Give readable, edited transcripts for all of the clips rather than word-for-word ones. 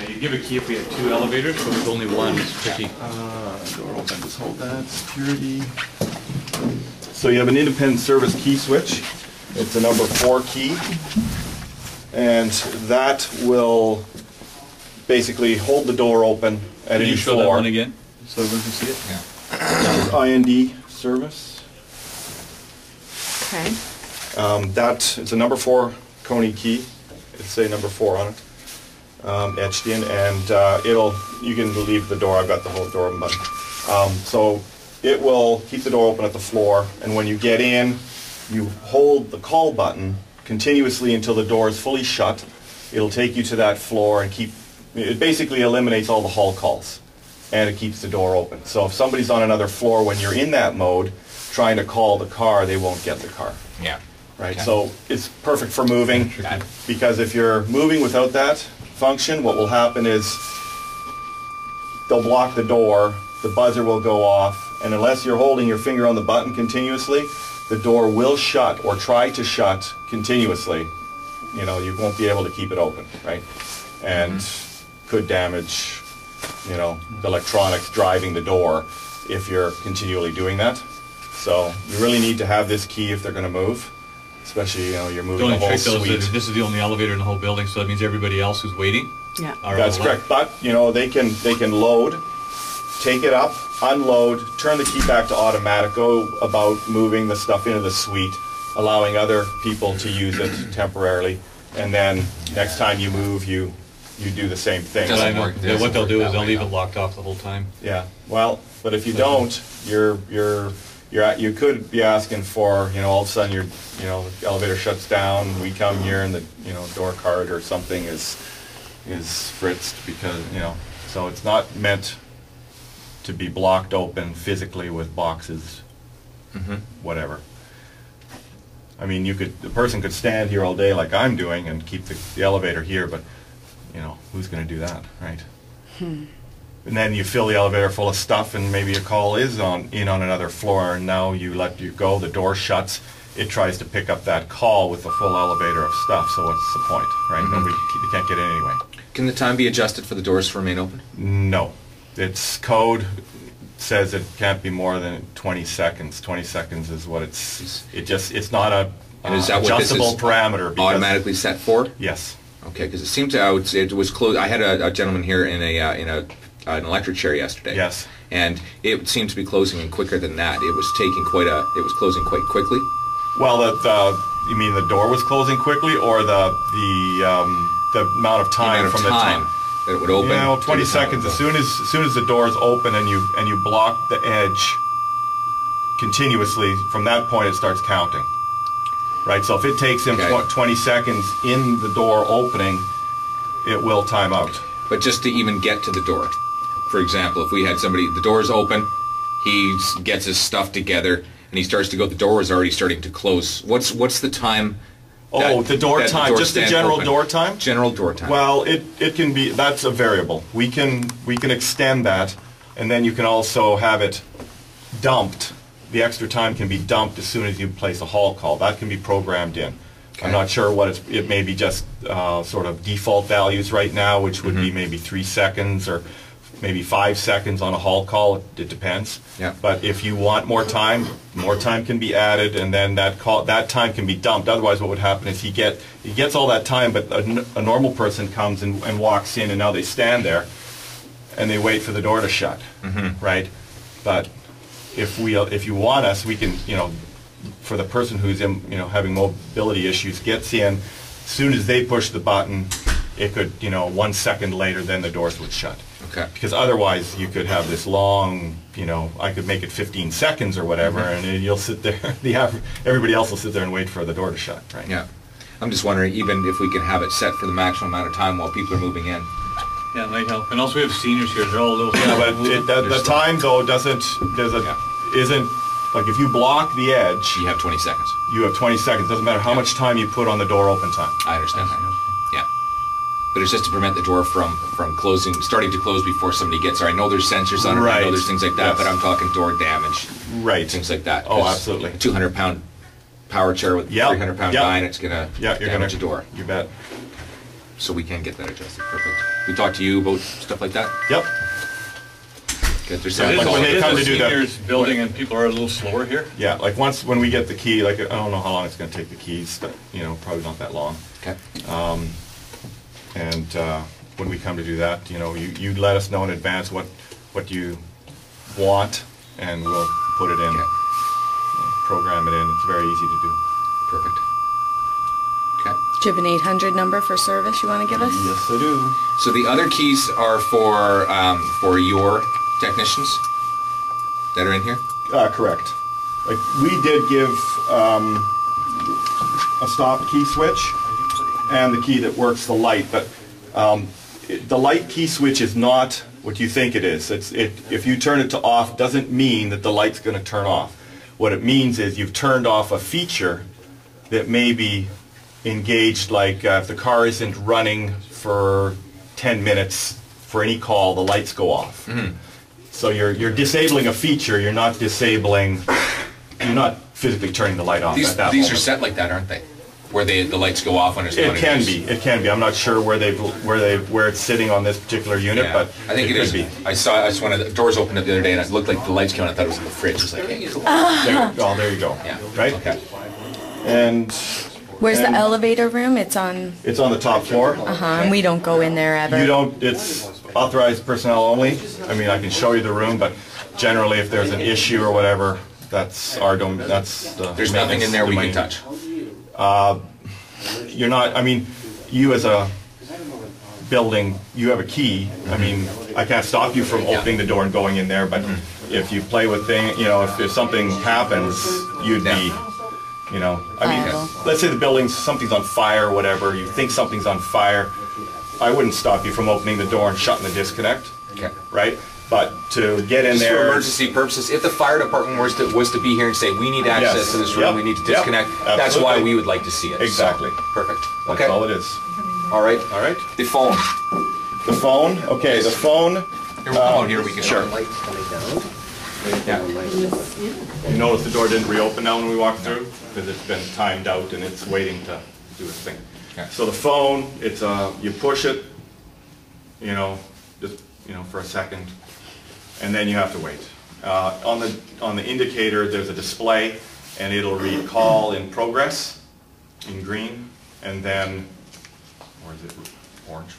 you give a key if we had 2 elevators, but with only one, it's tricky. Door open, just hold that, security. So you have an independent service key switch. It's a number 4 key. And that will basically hold the door open at any floor. Can you show that one again, so everyone can see it? Yeah. This is IND service. Okay. It's a number 4 Coney key. It's a number 4 on it. Etched in, and you can leave the door. I've got the whole door open button. So it will keep the door open at the floor, and when you get in, you hold the call button continuously until the door is fully shut. It'll take you to that floor and it basically eliminates all the hall calls, and it keeps the door open. So if somebody's on another floor when you're in that mode, trying to call the car, they won't get the car. Yeah. Right, okay. So it's perfect for moving, because if you're moving without that function, what will happen is they'll block the door, the buzzer will go off, and unless you're holding your finger on the button continuously, the door will shut or try to shut continuously. You know, you won't be able to keep it open, right? And could damage, you know, the electronics driving the door if you're continually doing that. So you really need to have this key if they're going to move. Especially, you know, you're moving the whole suite. This is the only elevator in the whole building, so that means everybody else who's waiting. Yeah, that's correct. But you know, they can load, take it up, unload, turn the key back to automatic, go about moving the stuff into the suite, allowing other people to use it temporarily, and then next time you move, you do the same thing. What they'll do is they'll leave it locked off the whole time. Yeah. Well, but if you don't, you could be asking for, you know, all of a sudden the elevator shuts down, we come here and the, you know, door card or something is fritzed because, you know, so it's not meant to be blocked open physically with boxes, whatever. I mean, the person could stand here all day like I'm doing and keep the elevator here, but, you know, who's going to do that, right? And then you fill the elevator full of stuff, and maybe a call is on another floor, and now you let you go, the door shuts, it tries to pick up that call with the full elevator of stuff, so what's the point, right? They can't get in anyway. Can the time be adjusted for the doors to remain open? No. It's code says it can't be more than 20 seconds. 20 seconds is what it's not a adjustable parameter. Automatically set for? Yes. Okay, because it seemed it was closed. I had a gentleman here in an electric chair yesterday. Yes. And it seemed to be closing in quicker than that. It was closing quite quickly. Well, you mean the door was closing quickly, or the amount of time from the time that it would open? Yeah, well, 20 seconds. As soon as the door is open and you block the edge continuously, from that point it starts counting. Right. So if it takes him 20 seconds in the door opening, it will time out. But just to even get to the door, for example, if we had somebody, the door's open, he gets his stuff together, and he starts to go, the door is already starting to close. What's the time? The door time, just the general door time? General door time. Well, it can be, that's a variable. We can extend that, and then you can also have it dumped. The extra time can be dumped as soon as you place a hall call. That can be programmed in. Okay. I'm not sure what it may be just sort of default values right now, which would be maybe 3 seconds or maybe 5 seconds on a hall call. It depends. Yeah. But if you want more time can be added, and then that time can be dumped. Otherwise, what would happen is he gets all that time, but a normal person comes and walks in, and now they stand there and they wait for the door to shut, right? But if you want us, we can, you know, for the person who's having mobility issues, gets in, as soon as they push the button, it could, 1 second later, then the doors would shut. Okay. Because otherwise you could have this long, I could make it 15 seconds or whatever, and you'll sit there, everybody else will sit there and wait for the door to shut, right? Yeah. I'm just wondering, even if we can have it set for the maximum amount of time while people are moving in. Yeah, it might help. And also we have seniors here, they're all a little... Yeah, but the time, though, isn't, like if you block the edge... You have 20 seconds. You have 20 seconds. Doesn't matter how much time you put on the door open time. I understand that. Yeah. But it's just to prevent the door from starting to close before somebody gets there. I know there's sensors on it, I know there's things like that, but I'm talking door damage. Right. Things like that. Oh, absolutely. A 200-pound power chair with a 300-pound guy, and it's going to damage a door. You bet. So we can get that adjusted. Perfect. We talked to you about stuff like that? Yep. Get their It sample. is when they a come to do that- seniors building and people are a little slower here. Yeah, like when we get the key, like I don't know how long it's going to take the keys, but you know, probably not that long. Okay. And when we come to do that, you know, you let us know in advance what you want, and we'll put it in, Okay. program it in. It's very easy to do. Perfect. Okay. Do you have an 800 number for service you want to give us? Yes, I do. So the other keys are for your technicians that are in here? Correct. Like we did give a stop key switch and the key that works the light, but the light key switch is not what you think it is. If you turn it to off, doesn't mean that the light's going to turn off. What it means is you've turned off a feature that may be engaged, like if the car isn't running for 10 minutes for any call, the lights go off. Mm-hmm. So you're disabling a feature, you're not disabling, you're not physically turning the light off at that These are moment. set like that, aren't they? Where the lights go off when it's not It in can use. be. It can be. I'm not sure where it's sitting on this particular unit, Yeah. but I think it could is. be. I just wanted the doors opened up the other day and it looked like the lights came on. I thought it was in the fridge. It was like, hey, cool. There you go. Yeah. Right. Okay. And Where's the And- elevator room? It's on, it's on the top floor. and we don't go in there ever. You don't. It's authorized personnel only. I mean, I can show you the room, but generally, if there's an issue or whatever, that's our domain. That's the. There's nothing in there we can touch. You're not. I mean, you as a building, you have a key. I mean, I can't stop you from opening the door and going in there, but if you play with things, you know, if something happens, you'd be, you know, I mean, Liable. let's say the building's, something's on fire or whatever, you think something's on fire, I wouldn't stop you from opening the door and shutting the disconnect, Okay. right? But to get in Just for there, emergency purposes, if the fire department was to be here and say, we need access Yes. to this room, Yep. we need to Yep. disconnect, that's why Absolutely. we would like to see it. So, Exactly. perfect. that's Okay. all it is. All right. All right? The phone. The phone, okay, the phone. Here, come on, here we can. Sure. Yeah. You notice the door didn't reopen now when we walked through, because it's been timed out and it's waiting to do its thing. Okay. So the phone, it's you push it, you know, just for a second, and then you have to wait. On the indicator, there's a display, and it'll read call in progress in green, and then, or is it orange?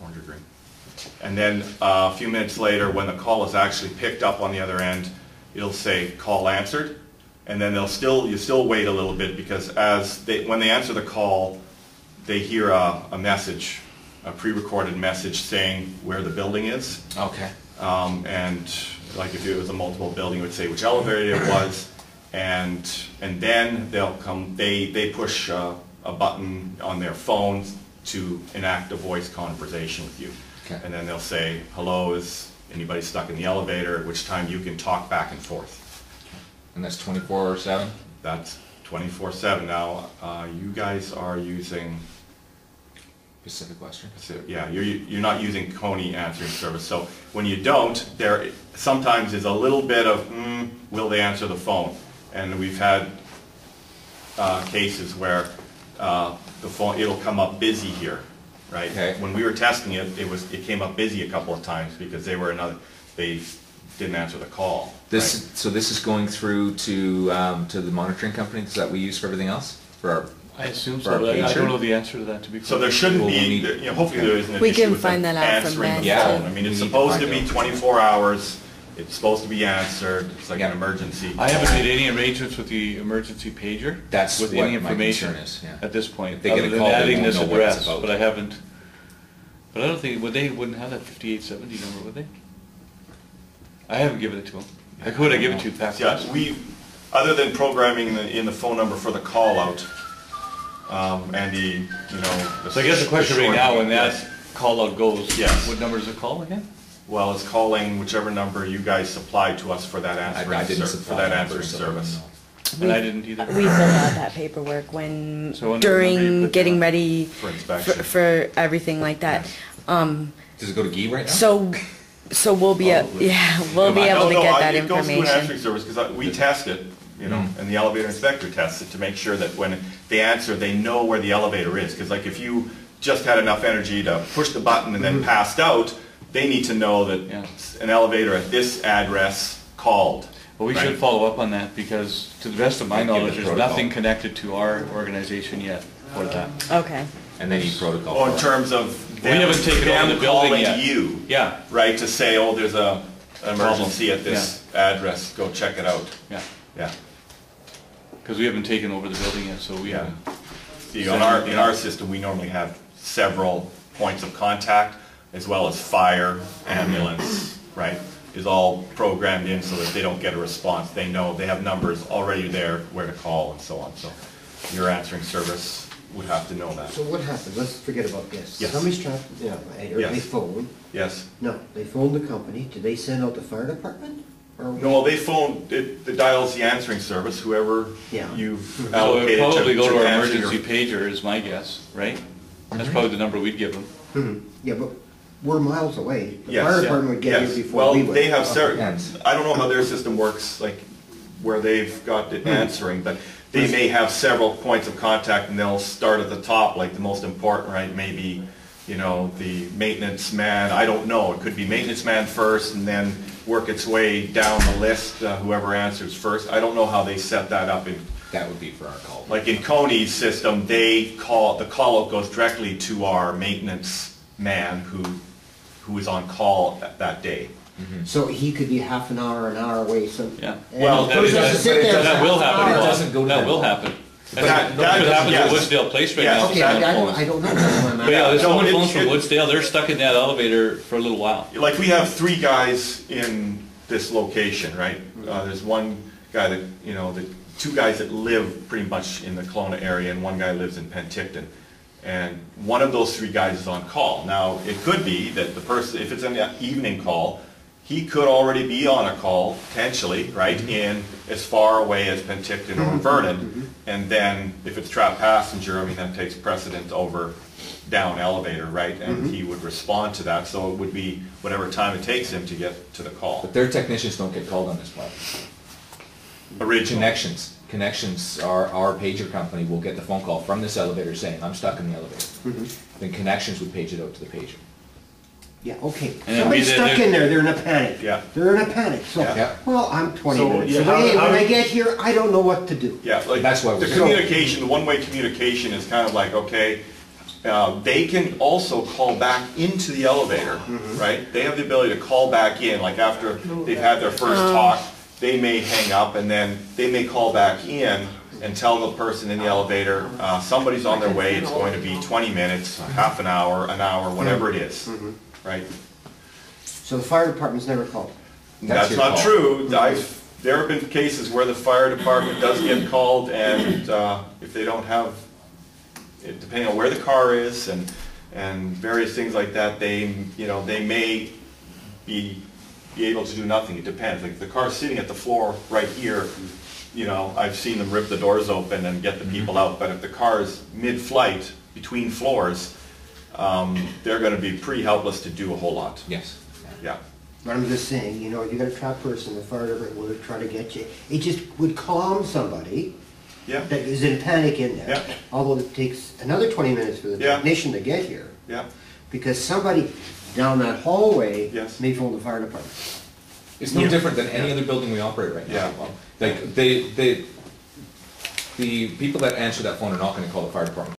Orange or green? And then a few minutes later, when the call is actually picked up on the other end, it'll say call answered, and then you still wait a little bit, because when they answer the call, they hear a message, a pre-recorded message saying where the building is. Okay. And like if it was a multiple building, it would say which elevator it was, and then they'll come. They push a button on their phones to enact a voice conversation with you, Okay. and then they'll say, "Hello, is anybody stuck in the elevator?" At which time you can talk back and forth. And that's 24/7? That's 24/7. Now you guys are using. Pacific Western. So, yeah, you're not using Coney answering service. So when you don't, there sometimes is a little bit of, will they answer the phone? And we've had cases where the phone, it'll come up busy here, right? Okay. When we were testing it, it came up busy a couple of times because they didn't answer the call. So this is going through to the monitoring companies that we use for everything else? For our I assume For our so, but I pager? don't know the answer to that, to be So there shouldn't Well, be, we'll need- you know, hopefully there isn't an We issue can with them find that out from answering the them, Yeah. phone. too. I mean, We it's need to supposed to find be out. 24 hours, it's supposed to be answered, it's like Yeah. an emergency. I haven't made any arrangements with the emergency pager. That's with what any my information concern is, yeah. at this point. If they get a other than call, they adding won't this know what it's address, about. but I haven't. But I don't think they wouldn't have that 5870 number, would they? I haven't given it to them. I could have given it to you, Pat. Yeah, other than programming in the phone number for the call out, and So I guess the question right now, when that Yes. call out goes, Yes. what number is the call again? Well, it's calling whichever number you guys supplied to us for that answering, I didn't for supply that that answering first, so service. And I didn't either. We filled out that paperwork when, So I wonder if maybe you during put getting that ready For inspection. for everything like that. Does it go to Guy right now? So we'll be, Probably. we'll be able to get that It goes through an answering information. service, because we test it, and the elevator inspector tests it to make sure that when they answer, they know where the elevator is. Because like if you just had enough energy to push the button and then passed out, they need to know that Yeah. an elevator at this address called. But we Right. should follow up on that, because to the best of my Give the knowledge, there's protocol. nothing connected to our organization yet for that. Okay. And they need protocol. Oh, in for it. terms of We haven't taken them on the building calling yet. to you, Yeah, right, to say, oh, there's an emergency at this address, go check it out. yeah, Yeah. because we haven't taken over the building yet, so we Yeah. haven't. See, in our system, we normally have several points of contact, as well as fire, ambulance, right? Is all programmed in so that they don't get a response. They know, they have numbers already there where to call and so on. So your answering service would have to know that. So what happens, let's forget about this. Yes. Somebody's trapped in the elevator, they Yes. phone, Yes? no, they phone the company, do they send out the fire department? Or No, they phone, it dials the answering service, whoever Yeah. you've So it allocated would probably go to our answer your- emergency pager is my guess, right? That's probably the number we'd give them. Yeah, but we're miles away. The Yes, fire yeah, department would get yes. here before we would. Well, they have certain, Depends. I don't know how their system works, like, where they've got it answering, but they may have several points of contact, and they'll start at the top, like the most important, right? Maybe, you know, the maintenance man, I don't know, it could be maintenance man first, and then work its way down the list, whoever answers first. I don't know how they set that up in, That would be for our call. like in Coney's system, they call, the call out goes directly to our maintenance man who is on call that day. So he could be half an hour away, so. Yeah. and Well, the person has to sit there That for will half an happen. hour. It doesn't go to That them. will happen. That That's what does- happens yes. at Woodsdale Place right Yes. now. Okay, I don't know, that's why I'm But yeah, asking. if someone No, phones it- from Woodsdale, they're stuck in that elevator for a little while. Like, we have 3 guys in this location, right? There's one guy that, you know, the 2 guys that live pretty much in the Kelowna area, and one guy lives in Penticton. And one of those 3 guys is on call. Now, it could be that the person, if it's an evening call, he could already be on a call, potentially, right, in as far away as Penticton or Vernon. And then, if it's trapped passenger, I mean, that takes precedent over down elevator, right? And he would respond to that, so it would be whatever time it takes him to get to the call. But their technicians don't get called on this part. Original. Connections, our pager company will get the phone call from this elevator saying, I'm stuck in the elevator. Then Connections would page it out to the pager. Yeah, okay. And Somebody's we- stuck in there, they're in a panic. Yeah. They're in a panic, so, Yeah. well, I'm 20 So, minutes yeah, away, how- when I get here, I don't know what to do. Yeah, like, That's why the we're- communication, the one-way communication is kind of like, okay, they can also call back into the elevator, right? They have the ability to call back in, like after they've had their first talk, they may hang up, and then they may call back in and tell the person in the elevator, somebody's on their way, it's going to be 20 minutes, half an hour, whatever it is, right? So the fire department's never called. That's That's your not call. true. There have been cases where the fire department does get called, and if they don't have, depending on where the car is and various things like that, they may be able to do nothing. It depends. Like if the car's sitting at the floor right here, I've seen them rip the doors open and get the people out. But if the car is mid-flight between floors, they're going to be pretty helpless to do a whole lot. Yes. Yeah. But I'm just saying, you got a trapped person, the fire department would try to get you. It just would calm somebody Yeah. that is in panic in there. Yeah. Although it takes another 20 minutes for the Yeah. technician to get here. Yeah. Because somebody down that hallway Yes. may phone the fire department. It's no different than any other building we operate right now. Yeah. Like, the people that answer that phone are not gonna call the fire department